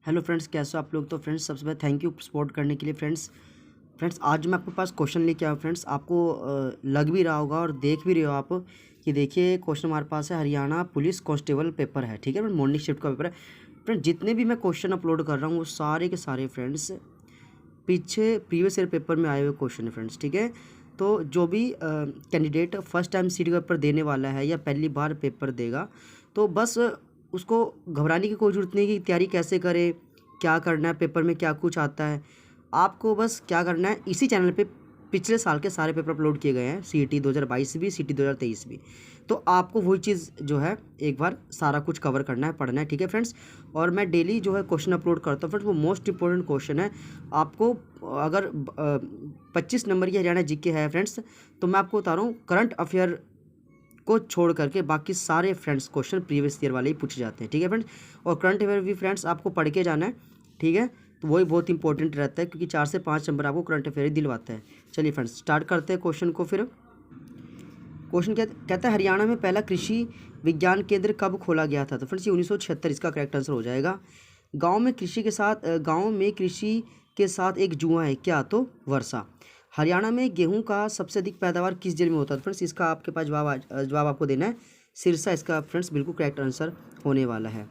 Hello friends, कैसे हो आप लोग। तो फ्रेंड्स सबसे पहले थैंक यू सपोर्ट करने के लिए। फ्रेंड्स आज मैं आपके पास क्वेश्चन लेके आया हूँ। फ्रेंड्स आपको लग भी रहा होगा और देख भी रहे हो आप कि देखिए क्वेश्चन हमारे पास है, हरियाणा पुलिस कांस्टेबल पेपर है। ठीक है फ्रेंड, मॉर्निंग शिफ्ट का पेपर है। फ्रेंड जितने भी मैं क्वेश्चन अपलोड कर रहा हूँ वो सारे के सारे फ्रेंड्स पीछे प्रीवियस ईयर पेपर में आए हुए क्वेश्चन है फ्रेंड्स। ठीक है, तो जो भी कैंडिडेट फर्स्ट टाइम सीटी का पेपर देने वाला है या पहली बार पेपर देगा, तो बस उसको घबराने की कोई ज़रूरत नहीं कि तैयारी कैसे करे, क्या करना है, पेपर में क्या कुछ आता है। आपको बस क्या करना है, इसी चैनल पे पिछले साल के सारे पेपर अपलोड किए गए हैं, सीईटी 2022 भी, सीईटी 2023 भी। तो आपको वही चीज़ जो है एक बार सारा कुछ कवर करना है, पढ़ना है। ठीक है फ्रेंड्स, और मैं डेली जो है क्वेश्चन अपलोड करता हूँ फ्रेंड्स। वो मोस्ट इंपॉर्टेंट क्वेश्चन है। आपको अगर 25 नंबर की हरियाणा जीके है फ्रेंड्स, तो मैं आपको बता रहा हूँ करंट अफेयर को छोड़ करके बाकी सारे फ्रेंड्स क्वेश्चन प्रीवियस ईयर वाले ही पूछे जाते हैं। ठीक है फ्रेंड्स, और करंट अफेयर भी फ्रेंड्स आपको पढ़ के जाना है। ठीक है, तो वही बहुत इंपॉर्टेंट रहता है क्योंकि 4 से 5 नंबर आपको करंट अफेयर दिलवाता है। चलिए फ्रेंड्स स्टार्ट करते हैं क्वेश्चन को। फिर क्वेश्चन कहता है हरियाणा में पहला कृषि विज्ञान केंद्र कब खोला गया था। तो फ्रेंड्स ये 1976 इसका करेक्ट आंसर हो जाएगा। गाँव में कृषि के साथ एक जुआ है क्या। तो वर्षा। हरियाणा में गेहूं का सबसे अधिक पैदावार किस जिले में होता है। फ्रेंड्स इसका आपके पास जवाब आपको देना है सिरसा। इसका फ्रेंड्स बिल्कुल करेक्ट आंसर होने वाला है।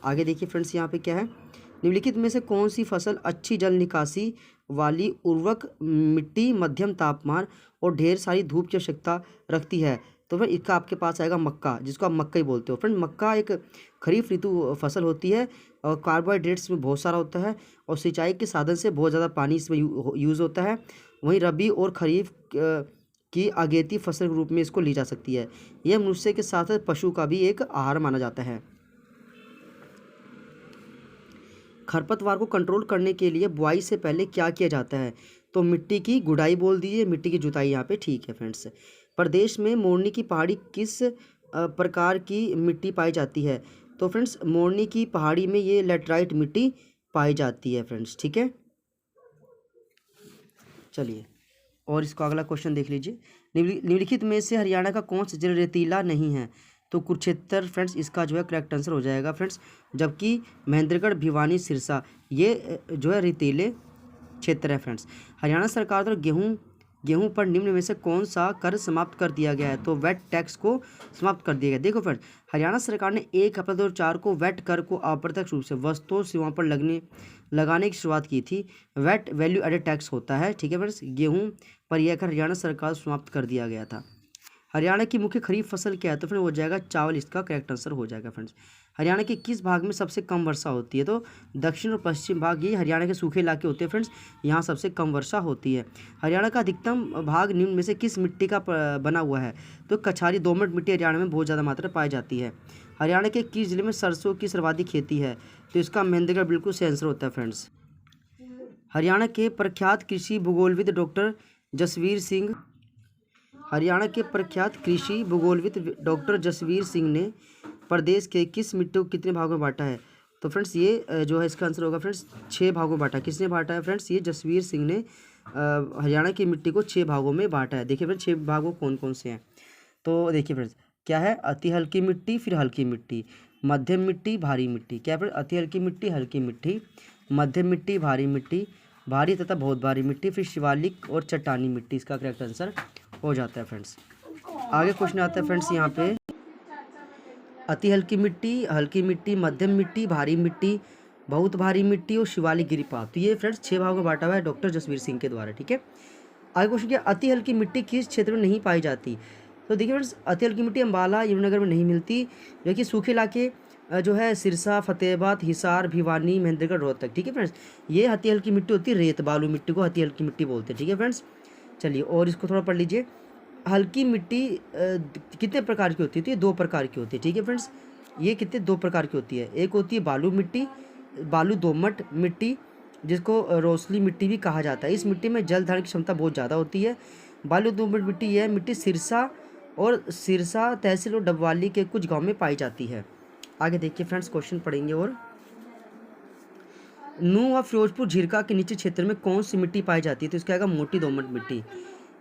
आगे देखिए फ्रेंड्स यहाँ पे क्या है, निम्नलिखित में से कौन सी फसल अच्छी जल निकासी वाली उर्वरक मिट्टी, मध्यम तापमान और ढेर सारी धूप की आवश्यकता रखती है। तो फिर इसका आपके पास आएगा मक्का, जिसको आप मक्का ही बोलते हो। फ्रेंड मक्का एक खरीफ ऋतु फसल होती है और कार्बोहाइड्रेट्स में बहुत सारा होता है और सिंचाई के साधन से बहुत ज़्यादा पानी इसमें यूज़ होता है। वहीं रबी और खरीफ की अगेती फसल के रूप में इसको ली जा सकती है। यह मनुष्य के साथ पशु का भी एक आहार माना जाता है। खरपतवार को कंट्रोल करने के लिए बुआई से पहले क्या किया जाता है। तो मिट्टी की गुड़ाई बोल दीजिए, मिट्टी की जुताई यहाँ पे ठीक है फ्रेंड्स। प्रदेश में मोरनी की पहाड़ी किस प्रकार की मिट्टी पाई जाती है। तो फ्रेंड्स मोरनी की पहाड़ी में ये लेटराइट मिट्टी पाई जाती है फ्रेंड्स। ठीक है, चलिए और इसका अगला क्वेश्चन देख लीजिए। निम्नलिखित में से हरियाणा का कौन सा जिला रेतीला नहीं है। तो कुरुक्षेत्र फ्रेंड्स इसका जो है करेक्ट आंसर हो जाएगा फ्रेंड्स। जबकि महेंद्रगढ़, भिवानी, सिरसा ये जो है रेतीले क्षेत्र है फ्रेंड्स। हरियाणा सरकार द्वारा गेहूं पर निम्न में से कौन सा कर समाप्त कर दिया गया है। तो वेट टैक्स को समाप्त कर दिया गया। देखो फ्रेंड्स हरियाणा सरकार ने 1 अप्रैल 2004 को वेट कर को अप्रत्यक्ष रूप से वस्तुओं सेवाओं पर लगाने की शुरुआत की थी। वेट वैल्यू एडेड टैक्स होता है। ठीक है फ्रेंड्स, गेहूं पर यह कर हरियाणा सरकार समाप्त कर दिया गया था। हरियाणा की मुख्य खरीफ फसल क्या है। तो फ्रेंड हो जाएगा चावल, इसका करेक्ट आंसर हो जाएगा फ्रेंड्स। हरियाणा के किस भाग में सबसे कम वर्षा होती है। तो दक्षिण और पश्चिम भाग, ये हरियाणा के सूखे इलाके होते हैं फ्रेंड्स, यहाँ सबसे कम वर्षा होती है। हरियाणा का अधिकतम भाग निम्न में से किस मिट्टी का बना हुआ है। तो कछारी दोमट मिट्टी हरियाणा में बहुत ज़्यादा मात्रा में पाई जाती है। हरियाणा के किस जिले में सरसों की सर्वाधिक खेती है। तो इसका महेंद्रगढ़ बिल्कुल सही आंसर होता है फ्रेंड्स। हरियाणा के प्रख्यात कृषि भूगोलविद डॉक्टर जसवीर सिंह जसवीर सिंह ने प्रदेश के किस मिट्टी को कितने भागों में बांटा है। तो फ्रेंड्स ये जो है इसका आंसर होगा फ्रेंड्स 6 भागों में बांटा। किसने बांटा है फ्रेंड्स, ये जसवीर सिंह ने हरियाणा की मिट्टी को 6 भागों में बांटा है। देखिए फ्रेंड्स 6 भागों कौन कौन से हैं। तो देखिए फ्रेंड्स क्या है, अति हल्की मिट्टी, फिर हल्की मिट्टी, मध्यम मिट्टी, भारी मिट्टी। क्या फ्रेंड्स, अति हल्की मिट्टी, हल्की मिट्टी, मध्यम मिट्टी, भारी मिट्टी, भारी तथा बहुत भारी मिट्टी, फिर शिवालिक और चट्टानी मिट्टी। इसका करेक्ट आंसर हो जाता है फ्रेंड्स। आगे क्वेश्चन आता है फ्रेंड्स यहाँ पे, अति हल्की मिट्टी, मध्यम मिट्टी, भारी मिट्टी, बहुत भारी मिट्टी और शिवालिक गिरिपात। तो ये फ्रेंड्स 6 भागों में बांटा हुआ है डॉक्टर जसवीर सिंह के द्वारा। ठीक है, आगे क्वेश्चन क्या, अति हल्की मिट्टी किस क्षेत्र में नहीं पाई जाती। तो देखिए फ्रेंड्स अति हल्की मिट्टी अम्बाला, यमुनानगर में नहीं मिलती, जो कि सूखे इलाके जो है सिरसा, फतेहाबाद, हिसार, भिवानी, महेंद्रगढ़, रोहतक। ठीक है फ्रेंड्स, ये अति हल्की मिट्टी होती है, रेत बालू मिट्टी को अति हल्की मिट्टी बोलते हैं। ठीक है फ्रेंड्स, चलिए और इसको थोड़ा पढ़ लीजिए। हल्की मिट्टी कितने प्रकार की होती है। तो ये 2 प्रकार की होती है। ठीक है फ्रेंड्स, ये कितने 2 प्रकार की होती है। एक होती है बालू मिट्टी, बालू दोमट मिट्टी, जिसको रोसली मिट्टी भी कहा जाता है। इस मिट्टी में जल धारण की क्षमता बहुत ज़्यादा होती है। बालू दोमट मिट्टी, यह मिट्टी सिरसा तहसील और डबवाली के कुछ गाँव में पाई जाती है। आगे देखिए फ्रेंड्स क्वेश्चन पढ़ेंगे। और नूह व फिरोजपुर झीरका के नीचे क्षेत्र में कौन सी मिट्टी पाई जाती है। तो इसका आएगा मोटी दोमट मिट्टी।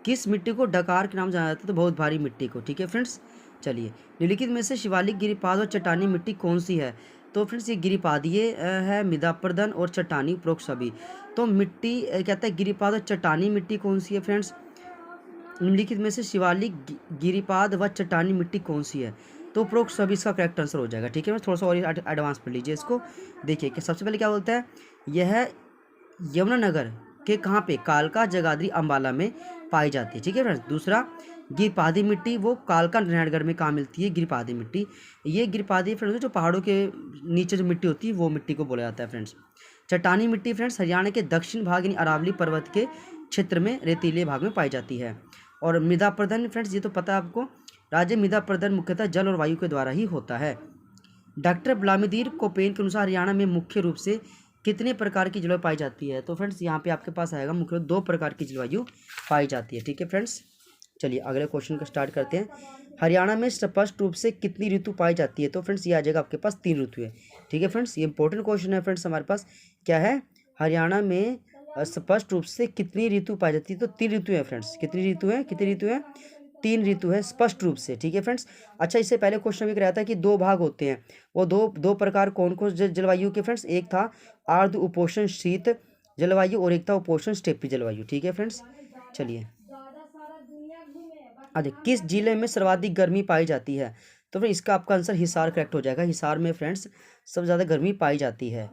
किस मिट्टी को डकार के नाम जाना जाता है। तो बहुत भारी मिट्टी को। ठीक है फ्रेंड्स, चलिए निम्नलिखित में से शिवालिक, गिरिपाद और चट्टानी मिट्टी कौन सी है। तो फ्रेंड्स ये गिरिपादीय है, मृदा प्रदन और चट्टानी उपरोक्त सभी। तो मिट्टी कहता है गिरिपाद और चट्टानी मिट्टी कौन सी है फ्रेंड्स, निम्नलिखित में से शिवालिक गिरिपाद व चट्टानी मिट्टी कौन सी है। तो उपरोक्त सभी इसका करेक्ट आंसर हो जाएगा। ठीक है, मैं थोड़ा सा और एडवांस पढ़ लीजिए इसको। देखिए कि सबसे पहले क्या बोलता है, यह यमुनानगर के कहाँ पे, कालका, जगाधरी, अंबाला में पाई जाती है। ठीक है फ्रेंड्स। दूसरा, गिरिपादी मिट्टी वो कालका नारायणगढ़ में कहाँ मिलती है, गिरिपादी मिट्टी। ये गिरिपादी फ्रेंड्स जो पहाड़ों के नीचे जो मिट्टी होती है वो मिट्टी को बोला जाता है फ्रेंड्स। चट्टानी मिट्टी फ्रेंड्स हरियाणा के दक्षिण भाग यानी अरावली पर्वत के क्षेत्र में रेतीले भाग में पाई जाती है। और मृदा प्रदन फ्रेंड्स ये तो पता है आपको, राज्य मृदा प्रदन मुख्यतः जल और वायु के द्वारा ही होता है। डॉक्टर व्लादिमीर कोपेन के अनुसार हरियाणा में मुख्य रूप से कितने प्रकार की जलवायु पाई जाती है। तो फ्रेंड्स यहाँ पे आपके पास आएगा मुख्य 2 प्रकार की जलवायु पाई जाती है। ठीक है फ्रेंड्स, चलिए अगले क्वेश्चन को स्टार्ट करते हैं। हरियाणा में स्पष्ट रूप से कितनी ऋतु पाई जाती है। तो फ्रेंड्स ये आ जाएगा आपके पास 3 ऋतु है। ठीक है फ्रेंड्स, ये इंपॉर्टेंट क्वेश्चन है फ्रेंड्स। हमारे पास क्या है, हरियाणा में स्पष्ट रूप से कितनी ऋतु पाई जाती है। तो 3 ऋतु है फ्रेंड्स। कितनी ऋतु है, 3 ऋतु है स्पष्ट रूप से। ठीक है फ्रेंड्स। अच्छा, इससे पहले क्वेश्चन भी कराया था कि 2 भाग होते हैं, वो दो प्रकार कौन कौन जलवायु के फ्रेंड्स, एक था आर्द्र उपोष्ण शीत जलवायु और एक था उपोष्ण स्टेपी जलवायु। ठीक है फ्रेंड्स, चलिए अरे किस जिले में सर्वाधिक गर्मी पाई जाती है। तो फिर इसका आपका आंसर हिसार करेक्ट हो जाएगा। हिसार में फ्रेंड्स सबसे ज़्यादा गर्मी पाई जाती है।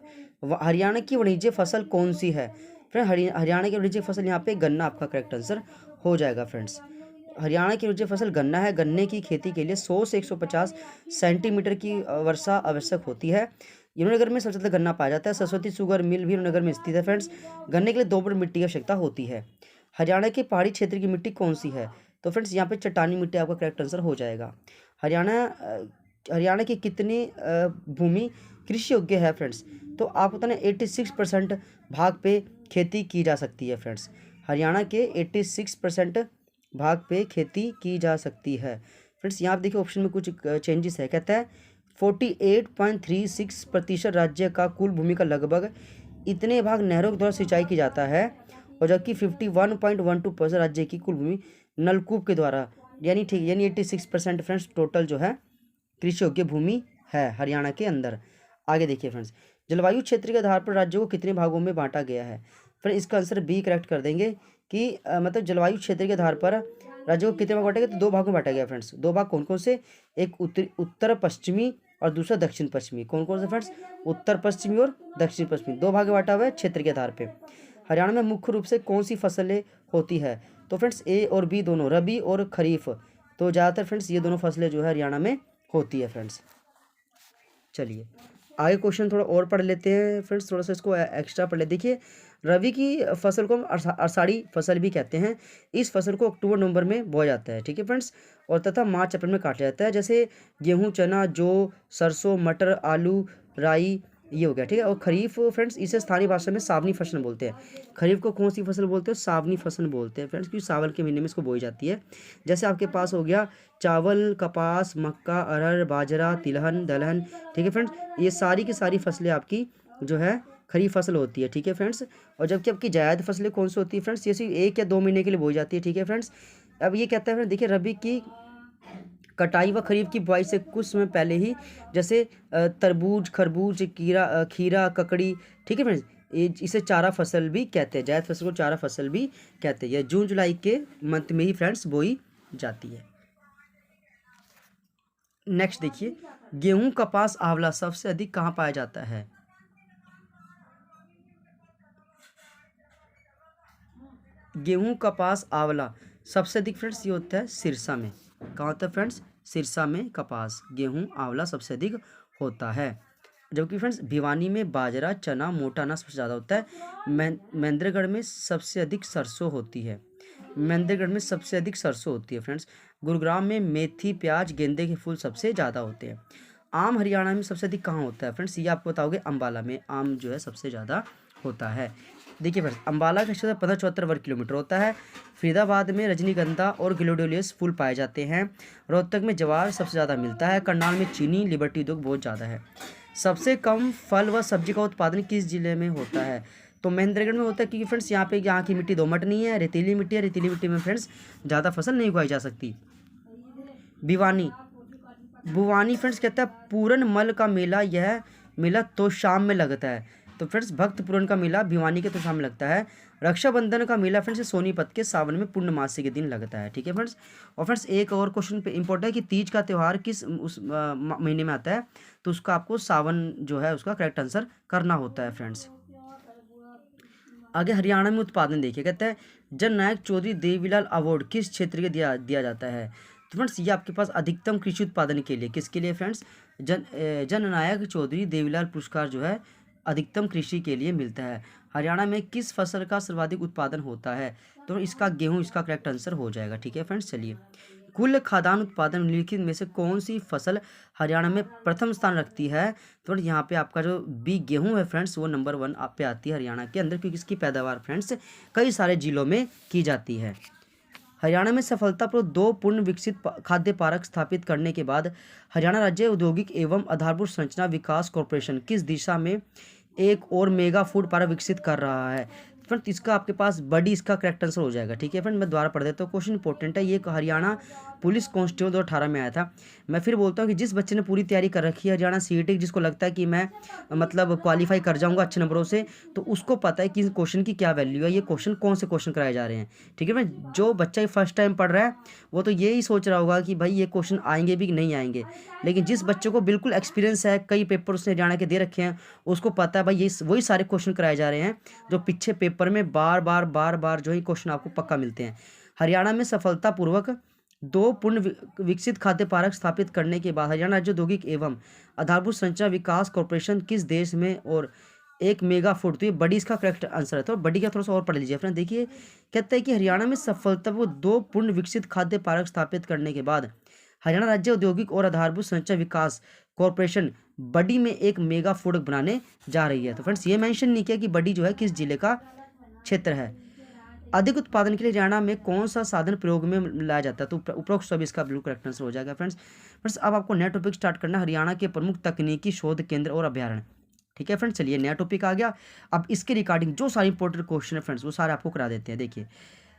हरियाणा की वाणिज्य फसल कौन सी है। फ्रेंड हरियाणा की वाणिज्य फसल यहाँ पे गन्ना आपका करेक्ट आंसर हो जाएगा फ्रेंड्स। हरियाणा की वाणिज्य फसल गन्ना है। गन्ने की खेती के लिए 100 से 150 सेंटीमीटर की वर्षा आवश्यक होती है। यमुनानगर में सबसे ज़्यादा गन्ना पाया जाता है। सरस्वती शुगर मिल भी यमुनानगर में स्थित है फ्रेंड्स। गन्ने के लिए दोमट मिट्टी की आवश्यकता होती है। हरियाणा के पहाड़ी क्षेत्र की मिट्टी कौन सी है। तो फ्रेंड्स यहाँ पे चट्टानी मिट्टी आपका करेक्ट आंसर हो जाएगा। हरियाणा की कितनी भूमि कृषि योग्य है फ्रेंड्स। तो आपको पता ना 86% भाग पे खेती की जा सकती है फ्रेंड्स। हरियाणा के 86% भाग पे खेती की जा सकती है फ्रेंड्स। यहाँ आप देखिए ऑप्शन में कुछ चेंजेस है। कहता है 48.36% राज्य का कुल भूमि का लगभग इतने भाग नहरों के द्वारा सिंचाई की जाता है, और जबकि 51.12% राज्य की कुल भूमि नलकूप के द्वारा, यानी 86% फ्रेंड्स टोटल जो है कृषि योग्य भूमि है हरियाणा के अंदर। आगे देखिए फ्रेंड्स, जलवायु क्षेत्र के आधार पर राज्यों को कितने भागों में बांटा गया है। फिर इसका आंसर बी करेक्ट कर देंगे कि मतलब जलवायु क्षेत्र के आधार पर राज्यों को कितने भाग बांटा गया। तो 2 भागों में बांटा गया फ्रेंड्स। 2 भाग कौन कौन से, एक उत्तर पश्चिमी और दूसरा दक्षिण पश्चिमी। कौन कौन से फ्रेंड्स, उत्तर पश्चिमी और दक्षिण पश्चिमी 2 भाग में बांटा हुआ है क्षेत्र के आधार पर। हरियाणा में मुख्य रूप से कौन सी फसलें होती है। तो फ्रेंड्स ए और बी दोनों, रबी और खरीफ। तो ज़्यादातर फ्रेंड्स ये दोनों फसलें जो है हरियाणा में होती है फ्रेंड्स। चलिए आगे क्वेश्चन थोड़ा और पढ़ लेते हैं फ्रेंड्स, थोड़ा सा इसको एक्स्ट्रा पढ़ ले। देखिए रबी की फसल को हम आषाढ़ी फसल भी कहते हैं। इस फसल को अक्टूबर नवंबर में बोया जाता है। ठीक है फ्रेंड्स, और तथा मार्च अप्रैल में काटा जाता है। जैसे गेहूँ, चना, जौ, सरसों, मटर, आलू, राई, ये हो गया। ठीक है, और खरीफ फ्रेंड्स इसे स्थानीय भाषा में सावनी फसल बोलते हैं। खरीफ को कौन सी फसल बोलते हैं, सावनी फसल बोलते हैं फ्रेंड्स, क्योंकि सावन के महीने में इसको बोई जाती है। जैसे आपके पास हो गया चावल, कपास, मक्का, अरहर, बाजरा, तिलहन, दलहन। ठीक है फ्रेंड्स, ये सारी की सारी फसलें आपकी जो है खरीफ फसल होती है। ठीक है फ्रेंड्स, और जबकि आपकी जायद फसलें कौन सी होती है फ्रेंड्स, ये सिर्फ 1 या 2 महीने के लिए बोई जाती है। ठीक है फ्रेंड्स, अब ये कहता है फ्रेंड्स, देखिए रबी की कटाई व खरीफ की बुआई से कुछ समय पहले ही, जैसे तरबूज, खरबूज, खीरा, ककड़ी। ठीक है फ्रेंड्स, इसे चारा फसल भी कहते हैं। जायद फसल को चारा फसल भी कहते हैं। यह जून जुलाई के मंथ में ही फ्रेंड्स बोई जाती है। नेक्स्ट देखिए, गेहूं, कपास, आंवला सबसे अधिक कहाँ पाया जाता है। गेहूं, कपास, आंवला सबसे अधिक फ्रेंड्स ये होता है सिरसा में। कहाँ होता है फ्रेंड्स, सिरसा में कपास, गेहूं, आंवला सबसे अधिक होता है। जबकि फ्रेंड्स भिवानी में बाजरा, चना, मोटा अनाज सबसे ज़्यादा होता है। महेंद्रगढ़ में सबसे अधिक सरसों होती है। महेंद्रगढ़ में सबसे अधिक सरसों होती है फ्रेंड्स। गुरुग्राम में मेथी, प्याज, गेंदे के फूल सबसे ज़्यादा होते हैं। आम हरियाणा में सबसे अधिक कहाँ होता है फ्रेंड्स, ये आपको बताओगे, अम्बाला में आम जो है सबसे ज़्यादा होता है। देखिए फ्रेंड्स, अम्बाला का क्षेत्र 1574 वर्ग किलोमीटर होता है। फरीदाबाद में रजनीगंधा और ग्लेडियोलस फूल पाए जाते हैं। रोहतक में जवार सबसे ज़्यादा मिलता है। करनाल में चीनी, लिबर्टी उद्योग बहुत ज़्यादा है। सबसे कम फल व सब्जी का उत्पादन किस जिले में होता है। तो महेंद्रगढ़ में होता है, क्योंकि फ्रेंड्स यहाँ की मिट्टी दोमट नहीं है, रेतीली मिट्टी है। रेतीली मिट्टी में फ्रेंड्स ज़्यादा फसल नहीं उगाई जा सकती। भिवानी फ्रेंड्स कहता है पूरन मल का मेला, यह मेला तो शाम में लगता है। तो फ्रेंड्स भक्त पूरन का मेला भिवानी के तो शाम में लगता है। रक्षाबंधन का मेला फ्रेंड्स सोनीपत के सावन में पूर्णमासी के दिन लगता है। ठीक है फ्रेंड्स। और फ्रेंड्स एक और क्वेश्चन पे इंपॉर्टेंट है कि तीज का त्यौहार किस उस महीने में आता है, तो उसका आपको सावन जो है उसका करेक्ट आंसर करना होता है फ्रेंड्स। आगे हरियाणा में उत्पादन देखिए, कहता है जननायक चौधरी देवीलाल अवार्ड किस क्षेत्र के दिया दिया जाता है। तो फ्रेंड्स ये आपके पास अधिकतम कृषि उत्पादन के लिए, किसके लिए फ्रेंड्स, जननायक चौधरी देवीलाल पुरस्कार जो है अधिकतम कृषि के लिए मिलता है। हरियाणा में किस फसल का सर्वाधिक उत्पादन होता है, तो इसका गेहूं इसका करेक्ट आंसर हो जाएगा। ठीक है फ्रेंड्स। चलिए, कुल खाद्यान्न उत्पादन निम्नलिखित में से कौन सी फसल हरियाणा में प्रथम स्थान रखती है, तो यहाँ पे आपका जो बी गेहूं है फ्रेंड्स वो नंबर 1 आप पे आती है हरियाणा के अंदर, क्योंकि इसकी पैदावार फ्रेंड्स कई सारे जिलों में की जाती है। हरियाणा में सफलतापूर्वक 2 पूर्ण विकसित खाद्य पार्क स्थापित करने के बाद हरियाणा राज्य औद्योगिक एवं आधारभूत संरचना विकास कॉर्पोरेशन किस दिशा में एक और मेगा फूड पार्क विकसित कर रहा है। फ्रेंड इसका आपके पास बड़ी इसका करेक्ट आंसर हो जाएगा। ठीक है फ्रेंड, मैं दोबारा पढ़ देता हूँ, क्वेश्चन इंपॉर्टेंट है। ये हरियाणा पुलिस कांस्टेबल 2018 में आया था। मैं फिर बोलता हूँ कि जिस बच्चे ने पूरी तैयारी कर रखी है हरियाणा सीईटी, जिसको लगता है कि मैं मतलब क्वालिफाई कर जाऊंगा अच्छे नंबरों से, तो उसको पता है कि इस क्वेश्चन की क्या वैल्यू है, ये क्वेश्चन कौन से क्वेश्चन कराए जा रहे हैं। ठीक है फ्रेंड, जो बच्चा फर्स्ट टाइम पढ़ रहा है वो तो यही सोच रहा होगा कि भाई ये क्वेश्चन आएंगे भी कि नहीं आएंगे, लेकिन जिस बच्चे को बिल्कुल एक्सपीरियंस है, कई पेपर उसने हरियाणा के दे रखे हैं, उसको पता है भाई ये वही सारे क्वेश्चन कराए जा रहे हैं जो पीछे पेपर में बार बार जो ही क्वेश्चन आपको पक्का मिलते हैं। हरियाणा में सफलतापूर्वक 2 पूर्ण विकसित खाद्य पार्क स्थापित करने के बाद हरियाणा राज्य औद्योगिक एवं आधारभूत संरचना विकास कॉर्पोरेशन किस देश में और एक मेगा फूड, तो ये बड़ी इसका करेक्ट आंसर है। तो बड़ी का थोड़ा सा और पढ़ लीजिए फ्रेंड। देखिए, कहता है कि हरियाणा में सफलतापूर्वक 2 पूर्ण विकसित खाद्य पार्क स्थापित करने के बाद हरियाणा राज्य औद्योगिक और आधारभूत संरचना विकास कॉर्पोरेशन बड़ी में एक मेगा फूड बनाने जा रही है। तो फ्रेंड्स ये मेंशन नहीं किया कि बड़ी जो है किस जिले का क्षेत्र है। अधिक उत्पादन के लिए हरियाणा में कौन सा साधन प्रयोग में लाया जाता है, तो उपरोक्त सब इसका बिल्कुल करेक्ट आंसर हो जाएगा फ्रेंड्स। अब आपको नया टॉपिक स्टार्ट करना है, हरियाणा के प्रमुख तकनीकी शोध केंद्र और अभ्यारण्य। ठीक है फ्रेंड्स, चलिए नया टॉपिक आ गया। अब इसके रिगार्डिंग जो सारे इंपॉर्टेंट क्वेश्चन है फ्रेंड्स वो सारे आपको करा देते हैं। देखिए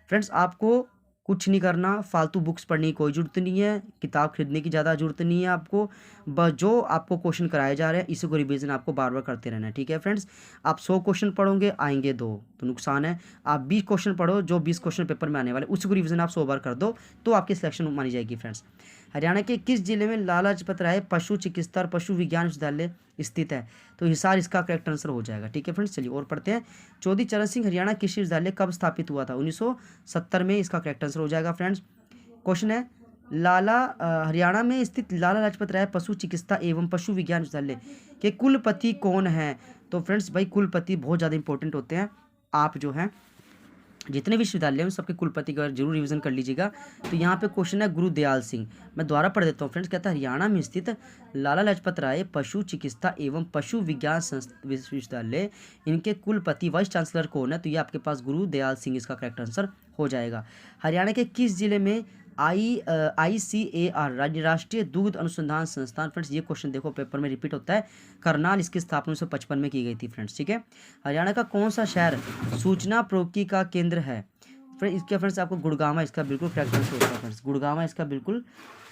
फ्रेंड्स, आपको कुछ नहीं करना, फालतू बुक्स पढ़ने की कोई ज़रूरत नहीं है, किताब खरीदने की ज़्यादा ज़रूरत नहीं है आपको, बस जो आपको क्वेश्चन कराए जा रहे हैं इसी को रिवीजन आपको बार बार करते रहना है। ठीक है फ्रेंड्स, आप 100 क्वेश्चन पढ़ोगे आएंगे 2, तो नुकसान है। आप 20 क्वेश्चन पढ़ो, जो 20 क्वेश्चन पेपर में आने वाले उसी को रिवीजन आप 100 बार कर दो तो आपकी सिलेक्शन मानी जाएगी फ्रेंड्स। हरियाणा के किस जिले में लाला लाजपत राय पशु चिकित्सा और पशु विज्ञान विश्वविद्यालय स्थित है, तो हिसार इसका करेक्ट आंसर हो जाएगा। ठीक है फ्रेंड्स, चलिए और पढ़ते हैं। चौधरी चरण सिंह हरियाणा कृषि विश्वविद्यालय कब स्थापित हुआ था, 1970 में, इसका करेक्ट आंसर हो जाएगा फ्रेंड्स। क्वेश्चन है हरियाणा में स्थित लाला लाजपत राय पशु चिकित्सा एवं पशु विज्ञान विश्वविद्यालय के कुलपति कौन है, तो फ्रेंड्स भाई कुलपति बहुत ज़्यादा इंपॉर्टेंट होते हैं। आप जो है जितने विश्वविद्यालय हैं सबके कुलपति का जरूर रिवीजन कर लीजिएगा। तो यहाँ पे क्वेश्चन है गुरुदयाल सिंह, मैं दोबारा पढ़ देता हूँ फ्रेंड्स। कहता है हरियाणा में स्थित लाला लाजपत राय पशु चिकित्सा एवं पशु विज्ञान विश्वविद्यालय, इनके कुलपति वाइस चांसलर कौन है, तो ये आपके पास गुरुदयाल सिंह इसका करेक्ट आंसर हो जाएगा। हरियाणा के किस जिले में ICAR राष्ट्रीय दुग्ध अनुसंधान संस्थान, फ्रेंड्स ये क्वेश्चन देखो पेपर में रिपीट होता है, करनाल, इसकी स्थापना 1955 में की गई थी फ्रेंड्स। ठीक है, हरियाणा का कौन सा शहर सूचना प्रौद्योगिकी का केंद्र है, फ्रेंड्स इसके फ्रेंड्स आपको गुड़गांव इसका बिल्कुल करेक्ट आंसर हो जाएगा फ्रेंड्स, गुड़गांव इसका बिल्कुल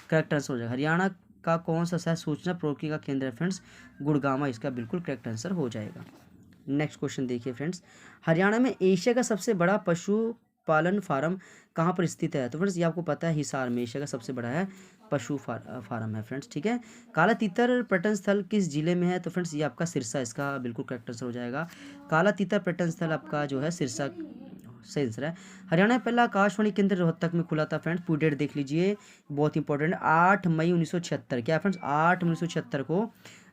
करेक्ट आंसर हो जाएगा। हरियाणा का कौन सा शहर सूचना प्रौद्योगिकी का केंद्र है फ्रेंड्स, गुड़गांव इसका बिल्कुल करेक्ट आंसर हो जाएगा। नेक्स्ट क्वेश्चन देखिए फ्रेंड्स, हरियाणा में एशिया का सबसे बड़ा पशु पालन फार्म कहाँ पर स्थित है, तो फ्रेंड्स ये आपको पता है हिसार में एशिया का सबसे बड़ा है पशु फार्म है फ्रेंड्स। ठीक है, काला तीतर पर्यटन स्थल किस जिले में है, तो फ्रेंड्स ये आपका सिरसा इसका बिल्कुल करेक्ट आंसर हो जाएगा। काला तीतर पर्यटन स्थल आपका जो है सिरसा सही आंसर है। हरियाणा में पहला आकाशवाणी केंद्र रोहतक में खुला था फ्रेंड्स, पूरी डेट देख लीजिए बहुत इंपॉर्टेंट है, 8 मई 1976, क्या फ्रेंड्स 8 मई 1976 को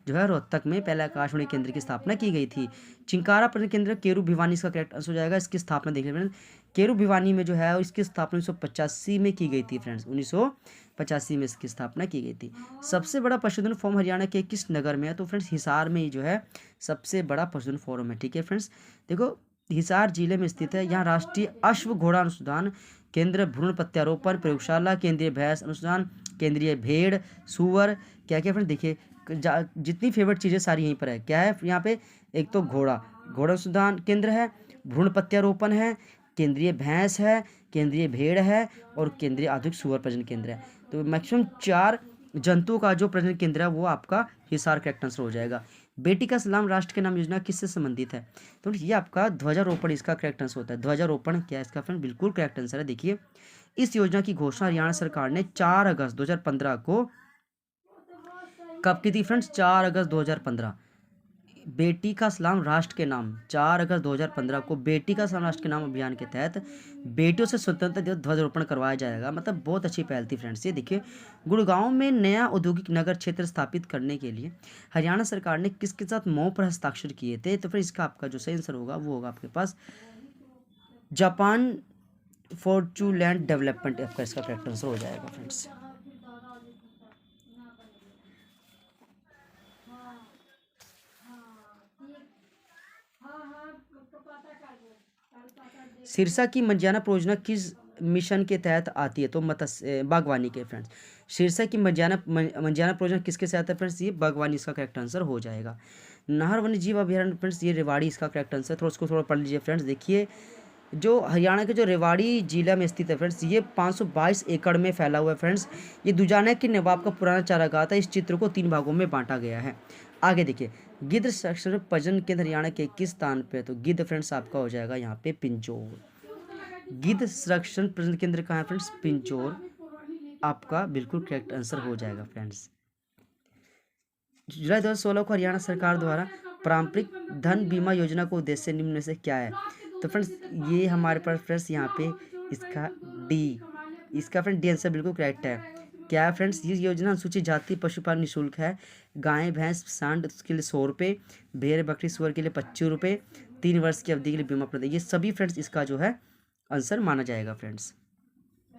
जो है रोहतक में पहला आकाशवाणी केंद्र की स्थापना की गई थी। चिंकारा पर्यटन केंद्र केरू भिवानी इसका करेक्ट आंसर हो जाएगा। इसकी स्थापना देख लीजिए केरू भिवानी में जो है इसकी स्थापना 1985 में की गई थी फ्रेंड्स, 1985 में इसकी स्थापना की गई थी। सबसे बड़ा पशुधन फॉर्म हरियाणा के किस नगर में है, तो फ्रेंड्स हिसार में ही जो है सबसे बड़ा पशुधन फॉर्म है। ठीक है फ्रेंड्स, देखो हिसार जिले में स्थित है, यहाँ राष्ट्रीय अश्व घोड़ा अनुसंधान केंद्र, भ्रूण प्रत्यारोपण प्रयोगशाला, केंद्रीय भैंस अनुसंधान, केंद्रीय भेड़, सुअर, क्या क्या फ्रेंड्स देखिए जितनी फेवरेट चीज़ें सारी यहीं पर है। क्या है यहाँ पे, एक तो घोड़ा अनुसंधान केंद्र है, भ्रूण प्रत्यारोपण है, केंद्रीय भैंस है, केंद्रीय भेड़ है और केंद्रीय आधुनिक सुअर प्रजनन केंद्र है। तो मैक्सिमम 4 जंतुओं का जो प्रजनन केंद्र है वो आपका हिसार करेक्ट आंसर हो जाएगा। बेटी का सलाम राष्ट्र के नाम योजना किससे संबंधित है? तो ये आपका ध्वजारोपण इसका करेक्ट आंसर होता है। ध्वजारोपण क्या है इसका फ्रेंड? बिल्कुल करेक्ट आंसर है। देखिए इस योजना की घोषणा हरियाणा सरकार ने 4 अगस्त 2015 को कब की थी फ्रेंड्स? 4 अगस्त 2015। बेटी का सलाम राष्ट्र के नाम 4 अगस्त 2015 को बेटी का सलाम राष्ट्र के नाम अभियान के तहत बेटियों से स्वतंत्रता दिवस ध्वजारोपण करवाया जाएगा। मतलब बहुत अच्छी पहल थी फ्रेंड्स। ये देखिए गुड़गांव में नया औद्योगिक नगर क्षेत्र स्थापित करने के लिए हरियाणा सरकार ने किसके साथ मौ पर हस्ताक्षर किए थे? तो फिर इसका आपका जो सही आंसर होगा वो होगा आपके पास जापान फॉर्चूलैंड डेवलपमेंट आपका इसका करेक्ट आंसर हो जाएगा फ्रेंड्स। सिरसा की मंजियाना परियोजना किस मिशन के तहत आती है? तो मत्स्य बागवानी के फ्रेंड्स। सिरसा की मंजियाना परियोजना किसके तहत है फ्रेंड्स? ये बागवानी इसका करेक्ट आंसर हो जाएगा। नाहर वन्य जीव अभयारण्य फ्रेंड्स ये रेवाड़ी इसका करेक्ट आंसर। थोड़ा उसको थोड़ा पढ़ लीजिए फ्रेंड्स। देखिए जो हरियाणा के जो रेवाड़ी जिला में स्थित है फ्रेंड्स, ये 522 एकड़ में फैला हुआ है फ्रेंड्स। ये दुजाना के नवाब का पुराना चारागाह था। इस चित्र को 3 भागों में बांटा गया है। आगे देखिए गिद्ध संरक्षण प्रजनन केंद्र हरियाणा के किस स्थान पे है? तो गिद्ध फ्रेंड्स आपका हो जाएगा यहाँ पे पिंजौर। गिद्ध संरक्षण प्रजनन केंद्र कहाँ है फ्रेंड्स? पिंजौर आपका बिल्कुल करेक्ट आंसर हो जाएगा फ्रेंड्स। जुलाई 2016 को हरियाणा सरकार द्वारा पारंपरिक धन बीमा योजना को उद्देश्य निम्न में से क्या है? तो फ्रेंड्स ये हमारे पास फ्रेंड्स यहाँ पे इसका डी, इसका फ्रेंड डी आंसर बिल्कुल करेक्ट है। क्या है फ्रेंड्स? ये योजना अनुसूचित जाति पशुपालन निःशुल्क है। गाय भैंस सांड के लिए 100 रुपये, भेड़ बकरी सुअर के लिए 25 रुपये, 3 वर्ष की अवधि के लिए बीमा प्रदान। ये सभी फ्रेंड्स इसका जो है आंसर माना जाएगा फ्रेंड्स।